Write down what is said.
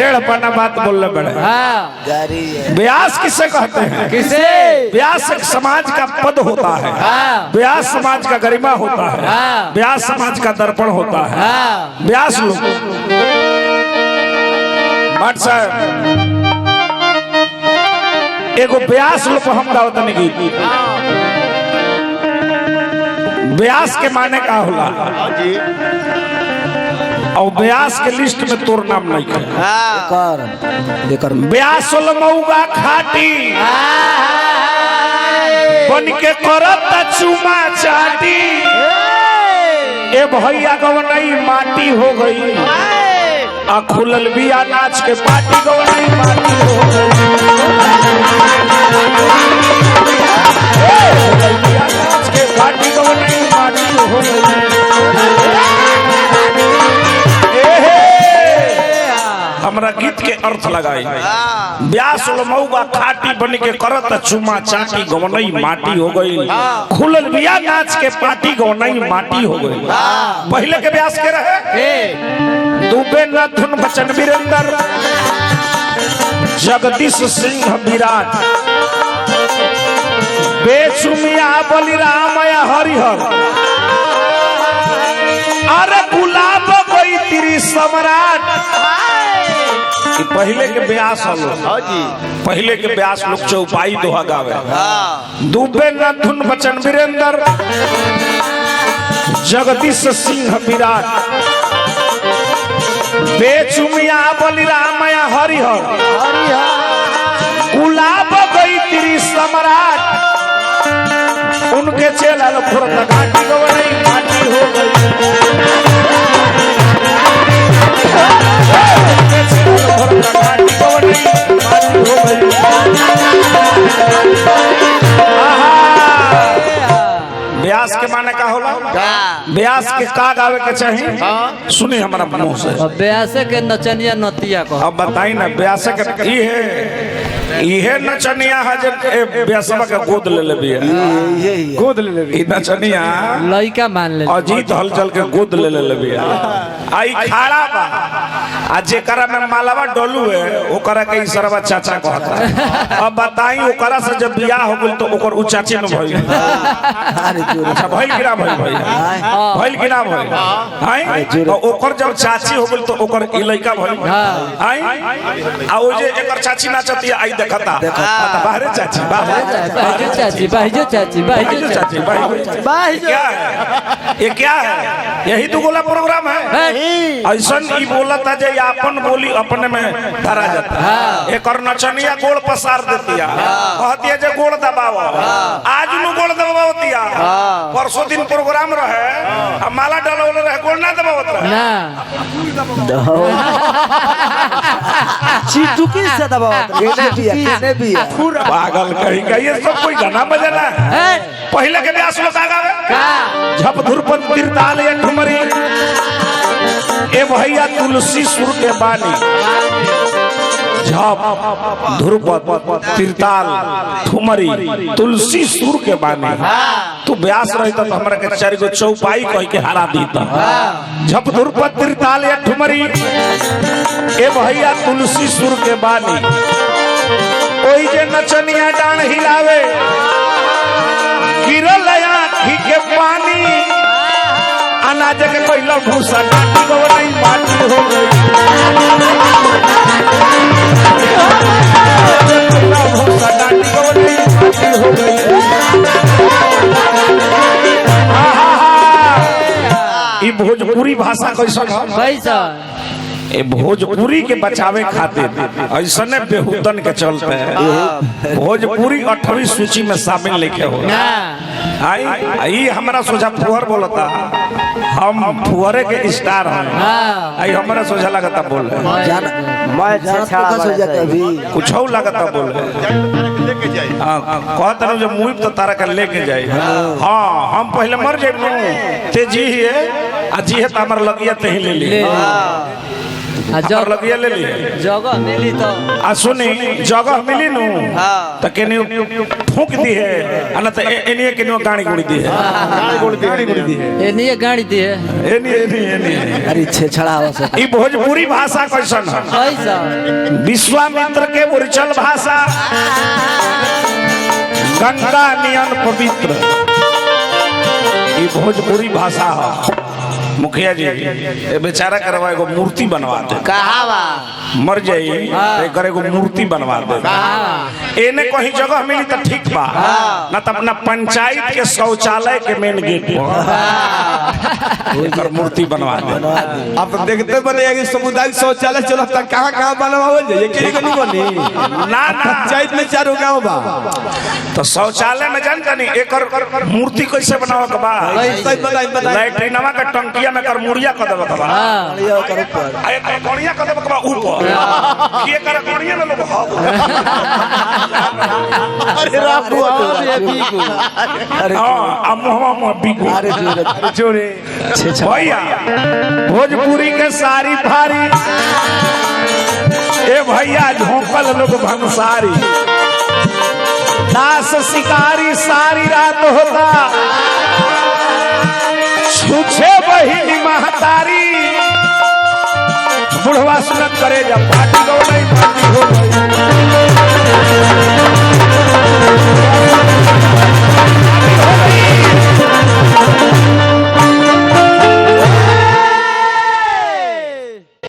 टेढ़ पना बात बोलने बड़े। व्यास किसे कहते हैं? किसे? व्यास एक समाज का पद होता है, व्यास समाज का गरिमा होता है, व्यास समाज का दर्पण होता है। व्यास लोग भट्ट साहब एगो व्यास लोग हम गावत नहीं गीत। व्यास के माने का होला और व्यास के लिस्ट में तोर नाम नहीं है। व्यास मऊगा खाटी बन के करत चुमा चाटी, ए भैया गवनई माटी हो गई, आ खुलल बिया नाच के पार्टी गवनई माटी हो गई, नाच के पार्टी गवनई माटी हो गई। हमरा गीत के अर्थ लगाई, व्यास मऊगा खाटी बन के करत चुमा चाटी गवनई माटी हो गई, खुलल बिया नाच के पार्टी गवनई माटी हो गई। पहले के व्यास के रहे दुबे न धुन बचन वीरेंद्र जगदीश सिंह विराट बेचुमिया बलिराम हरिहर, अरे गुलाब कोई तिरी सम्राट। पहले के व्यास पहले के व्यास लोग चौपाई दोहा गावे। दुबे न धुन बचन वीरेंद्र जगदीश सिंह विराट बेचुमिया बलिराम हरिहर, गुलाब गई तिरी सम्राट। उनके चेला फुरत घाटी गवनई माटी हो गई, व्यास के माने का होला? व्यास के का गावे के चाहिए सुनी हमारा मुंह से। व्यास के नचनिया नतिया को अब बताई ना, व्यास के ये नचनिया है जब व्यासवा का गोद ले ले बिया, गोद ले ले बिया नचनिया लइका मान ले, अजीत हलचल के गोद ले ले बिया। आई खाड़ा बा आ जेकरा में मालावा डोलू है ओकरा के इसरवा चाचा कहता है। अब बताई ओकरा से जब बियाह हो गेल तो ओकर उ चाची न भइल। अच्छा भइल कि ना भइल? भइल कि ना भइल? हां तो ओकर जब चाची हो गेल तो ओकर ई लइका भइल। हां आ ओ जे एकर चाची नाचती आई देखता बाहरे चाची, बाहरे चाची, बाहरे चाची, बाहरे चाची, बाहरे क्या है? ये क्या है? यही तो गोला प्रोग्राम है। ऐसा ही बोला था जे अपन बोली अपने में धरा जाता है। एक और नचनिया गोड़ पसार देती है, कहती है जे गोड़ दबाओ, आज नु गोड़ दबावती है, परसों दिन प्रोग्राम रहे माला डालवले रहे गोड़ ना दबावत रहे ना चिटुकी से दबावत रहे। पागल कहीं का ये सब कोई गाना बजाना है? पहले के व्यास लोग गावे झप धुरपन तिरताल या ठुमरी, ए भैया तुलसी सुर के बानी, झप धुरपन तिरताल ठुमरी तुलसी सुर के बानी। तू व्यास रहता तो हमरा के चार गो चौपाई कह के हरा देता। झप धुरपन तिरताल या ठुमरी, ए भैया तुलसी सुर के बानी, ओई जे नचनिया डांड हिलावे गिरल आँखी के पानी, अनाज के कोइला भूसा डाटी गवनई माटी हो गई, भूसा डाटी गवनई माटी हो गई। ई भोजपुरी भाषा कैसा कैसा? ए भोजपुरी के बचावे खातिर ऐसा बेहुदन के चलते हैं। भोजपुरी 8वीं सूची में शामिल लिखे हो। आई हमारा सोचा फुहर बोलता, हम फुहरे के स्टार हैं। आई हमारा सोचा लगता बोल कुछ लगता बोल कहता जो मुँह तो तारा का लेके जाए। हाँ हम पहले मर जाए ते जी है, जी है तो हमारा लगिया ते ही ले जगह लगिए ले लिए जगह मिली तो आ सुनी जगह मिली नु तो केनी फूक दी है अन त एनी केनी गाड़ी गुड़ी दी है गाड़ी गुड़ी दी है एनिए गाड़ी दी है एनी अरे छेछड़ा हो सब ई भोजपुरी भाषा कैसन है कैसा विश्वामित्र के ओरिजिनल भाषा गंगा नियन पवित्र ई भोजपुरी भाषा है मुखिया जी ये बेचारा करवा एगो मूर्ति बनवा दे कहावा मर जाई एकर एगो मूर्ति बनवा दे एने कहीं जगह मिली तो ठीक बा ना तो अपना पंचायत के शौचालय के मेन गेट एकर मूर्ति बनवा दे आप देखते बने कि सामुदायिक शौचालय चलो तक कहाँ बनवावल जाए के नहीं बनी ना पंचायत में 4 गांव बा तो शौचालय में जान जानी एकर मूर्ति कैसे बनावे के बा सही बताई लैट्रिनवा के टंकिया में कर मुड़िया क देबे के बा ये कर ऊपर आ एकर कोणिया क देबे के बा ऊपर ये कर कोणिया में लोग अरे राखू अरे हां मुहवा बिगु अरे जोरे भैया भोजपुरी के सारी भारी ए भैया झोंकल लोग भंसारी दास शिकारी सारी रात होता छुछे बहिनी महतारी बुढ़वा सुनत करे जब पार्टी हो गई